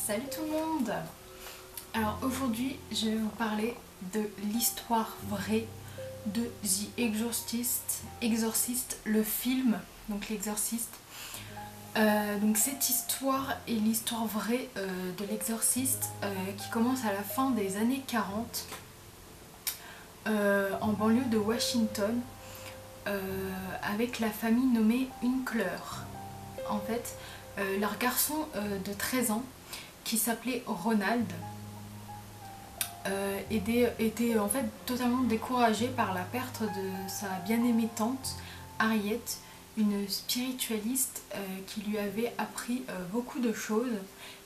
Salut tout le monde. Alors aujourd'hui je vais vous parler de l'histoire vraie de The Exorcist, le film, donc l'Exorciste. Donc cette histoire est l'histoire vraie de l'Exorciste qui commence à la fin des années 40 en banlieue de Washington avec la famille nommée Winkler. En fait, leur garçon de 13 ans qui s'appelait Ronald était en fait totalement découragé par la perte de sa bien-aimée tante Harriet, une spiritualiste qui lui avait appris beaucoup de choses,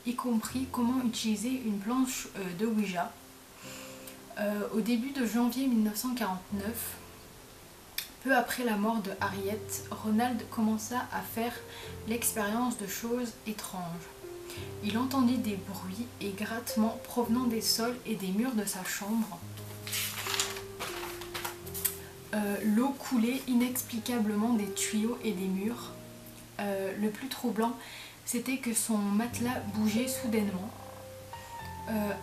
y compris comment utiliser une planche de Ouija. Au début de janvier 1949, peu après la mort de Harriet, Ronald commença à faire l'expérience de choses étranges. Il entendit des bruits et grattements provenant des sols et des murs de sa chambre. L'eau coulait inexplicablement des tuyaux et des murs. Le plus troublant, c'était que son matelas bougeait soudainement.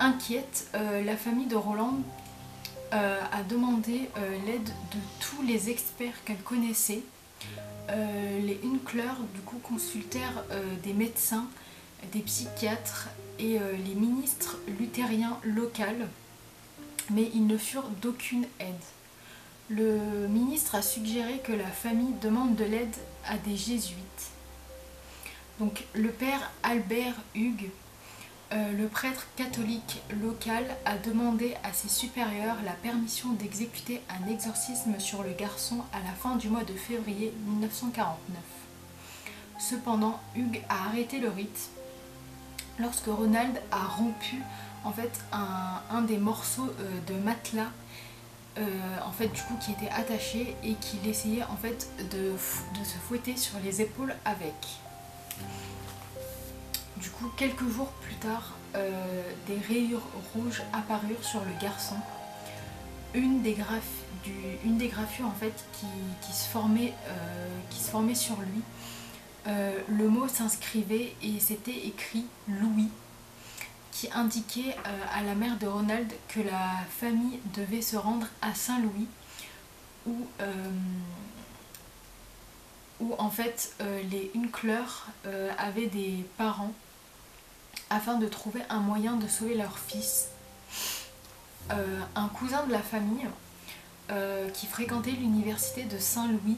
Inquiète, la famille de Roland a demandé l'aide de tous les experts qu'elle connaissait. Les Winkler du coup consultèrent des médecins, des psychiatres et les ministres luthériens locaux, mais ils ne furent d'aucune aide. Le ministre a suggéré que la famille demande de l'aide à des jésuites. Donc le père Albert Hugues, le prêtre catholique local, a demandé à ses supérieurs la permission d'exécuter un exorcisme sur le garçon à la fin du mois de février 1949. Cependant, Hugues a arrêté le rite lorsque Ronald a rompu en fait un des morceaux de matelas en fait du coup qui était attaché et qu'il essayait en fait de se fouetter sur les épaules avec. Du coup, quelques jours plus tard, des rayures rouges apparurent sur le garçon. Une des graffures en fait qui se formait sur lui. Le mot s'inscrivait et c'était écrit Louis, qui indiquait à la mère de Ronald que la famille devait se rendre à Saint-Louis, où en fait les Winkler avaient des parents afin de trouver un moyen de sauver leur fils. Un cousin de la famille qui fréquentait l'université de Saint-Louis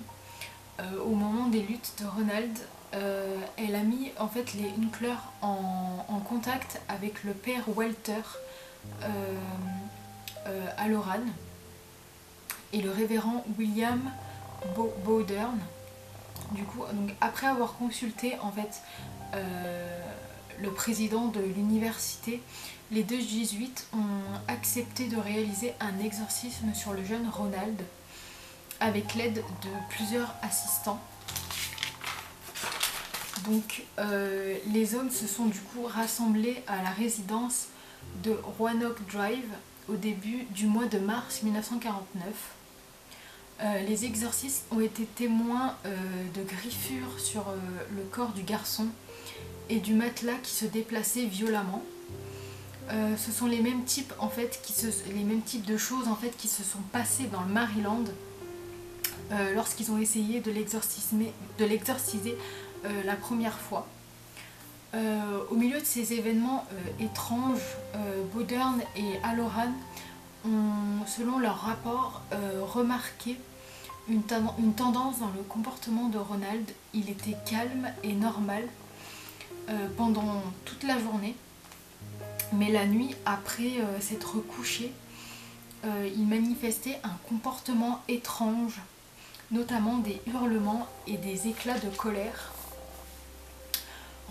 au moment des luttes de Ronald, elle a mis en fait les Winkler en contact avec le père Walter Halloran et le révérend William Bowdern. Du coup, donc, après avoir consulté en fait le président de l'université, les deux jésuites ont accepté de réaliser un exorcisme sur le jeune Ronald avec l'aide de plusieurs assistants. Donc les hommes se sont du coup rassemblés à la résidence de Roanoke Drive au début du mois de mars 1949. Les exorcistes ont été témoins de griffures sur le corps du garçon et du matelas qui se déplaçait violemment. Ce sont les mêmes types de choses en fait qui se sont passées dans le Maryland lorsqu'ils ont essayé de l'exorciser la première fois. Au milieu de ces événements étranges, Bowdern et Halloran ont, selon leur rapport, remarqué une tendance dans le comportement de Ronald. Il était calme et normal pendant toute la journée, mais la nuit, après s'être couché, il manifestait un comportement étrange, notamment des hurlements et des éclats de colère.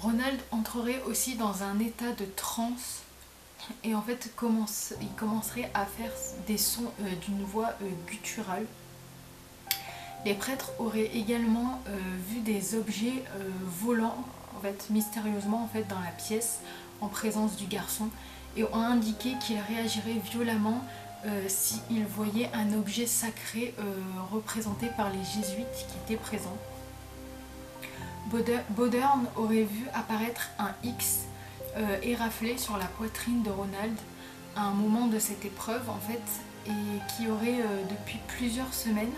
Ronald entrerait aussi dans un état de transe et en fait il commencerait à faire des sons d'une voix gutturale. Les prêtres auraient également vu des objets volants en fait, mystérieusement en fait, dans la pièce en présence du garçon et ont indiqué qu'il réagirait violemment s'il voyait un objet sacré représenté par les jésuites qui étaient présents. Bowdern aurait vu apparaître un X éraflé sur la poitrine de Ronald à un moment de cette épreuve en fait, et qui aurait depuis plusieurs semaines,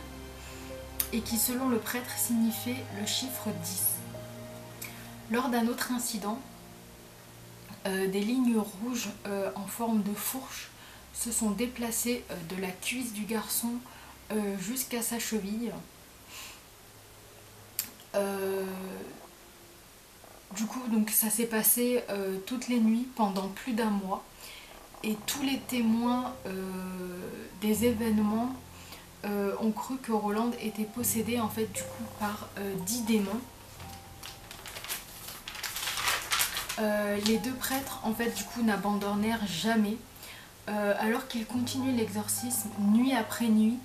et qui selon le prêtre signifiait le chiffre 10. Lors d'un autre incident, des lignes rouges en forme de fourche se sont déplacées de la cuisse du garçon jusqu'à sa cheville. Du coup, donc ça s'est passé toutes les nuits pendant plus d'un mois, et tous les témoins des événements ont cru que Roland était possédé en fait du coup par 10 démons. Les deux prêtres en fait du coup n'abandonnèrent jamais, alors qu'ils continuaient l'exorcisme nuit après nuit.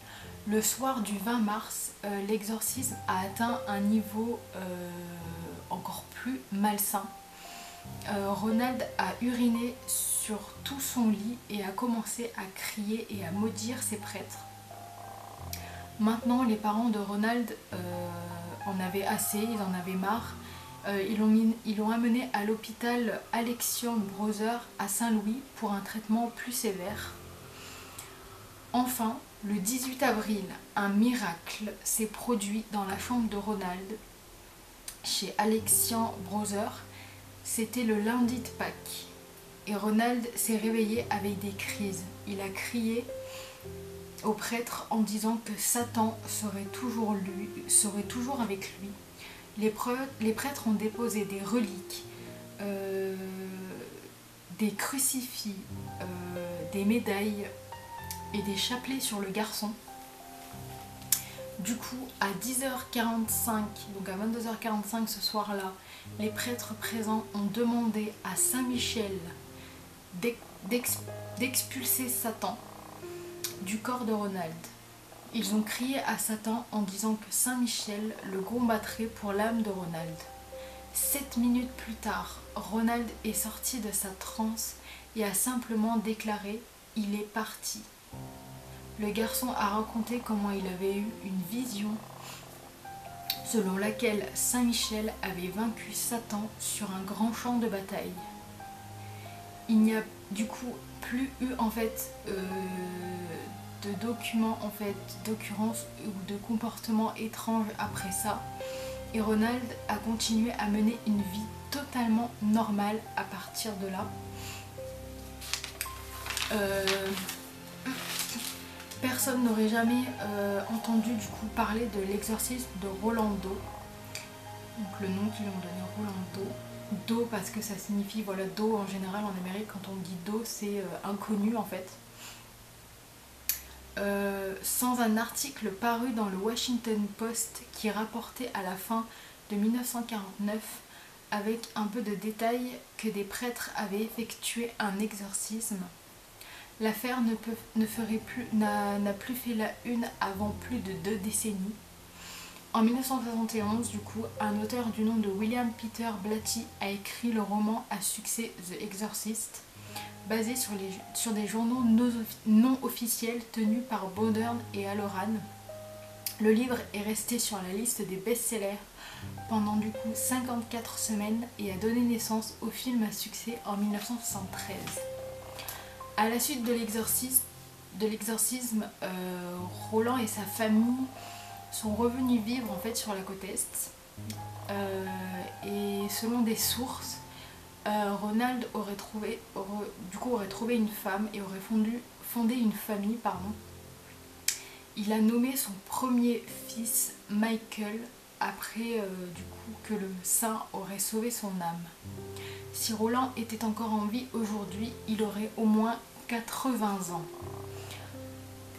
Le soir du 20 mars, l'exorcisme a atteint un niveau encore plus malsain. Ronald a uriné sur tout son lit et a commencé à crier et à maudire ses prêtres. Maintenant, les parents de Ronald en avaient assez, ils en avaient marre. Ils l'ont amené à l'hôpital Alexian Brothers à Saint-Louis pour un traitement plus sévère. Enfin, le 18 avril, un miracle s'est produit dans la chambre de Ronald chez Alexian Brothers. C'était le lundi de Pâques et Ronald s'est réveillé avec des crises. Il a crié au prêtre en disant que Satan serait toujours avec lui. Les prêtres ont déposé des reliques, des crucifix, des médailles et des chapelets sur le garçon. Du coup, à 10h45, donc à 22h45 ce soir-là, les prêtres présents ont demandé à Saint Michel d'expulser Satan du corps de Ronald. Ils ont crié à Satan en disant que Saint Michel le combattrait pour l'âme de Ronald. 7 minutes plus tard, Ronald est sorti de sa transe et a simplement déclaré « Il est parti ». Le garçon a raconté comment il avait eu une vision selon laquelle Saint Michel avait vaincu Satan sur un grand champ de bataille. Il n'y a du coup plus eu en fait de documents en fait d'occurrences ou de comportements étranges après ça, et Ronald a continué à mener une vie totalement normale à partir de là. Personne n'aurait jamais entendu du coup parler de l'exorcisme de Rolando, donc le nom qu'ils lui ont donné, Rolando. Do parce que ça signifie, voilà, do en général en Amérique quand on dit do c'est inconnu en fait. Sans un article paru dans le Washington Post qui rapportait à la fin de 1949 avec un peu de détails que des prêtres avaient effectué un exorcisme. L'affaire n'a plus fait la une avant plus de 2 décennies. En 1971, du coup, un auteur du nom de William Peter Blatty a écrit le roman à succès The Exorcist, basé sur des journaux non officiels tenus par Bowden et Halloran. Le livre est resté sur la liste des best-sellers pendant du coup 54 semaines et a donné naissance au film à succès en 1973. À la suite de l'exorcisme, Roland et sa famille sont revenus vivre en fait sur la côte est. Et selon des sources, Ronald aurait trouvé une femme et aurait fondé une famille. Il a nommé son premier fils Michael après du coup que le saint aurait sauvé son âme. Si Roland était encore en vie aujourd'hui, il aurait au moins 80 ans.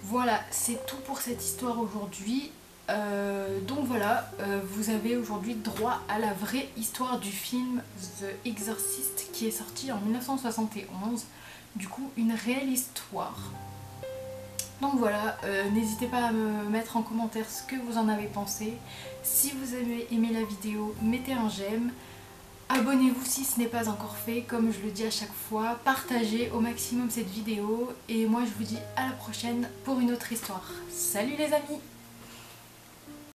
Voilà, c'est tout pour cette histoire aujourd'hui. Donc voilà, vous avez aujourd'hui droit à la vraie histoire du film The Exorcist qui est sorti en 1971. Du coup, une réelle histoire. Donc voilà, n'hésitez pas à me mettre en commentaire ce que vous en avez pensé. Si vous avez aimé la vidéo, mettez un j'aime. Abonnez-vous si ce n'est pas encore fait, comme je le dis à chaque fois. Partagez au maximum cette vidéo. Et moi je vous dis à la prochaine pour une autre histoire. Salut les amis!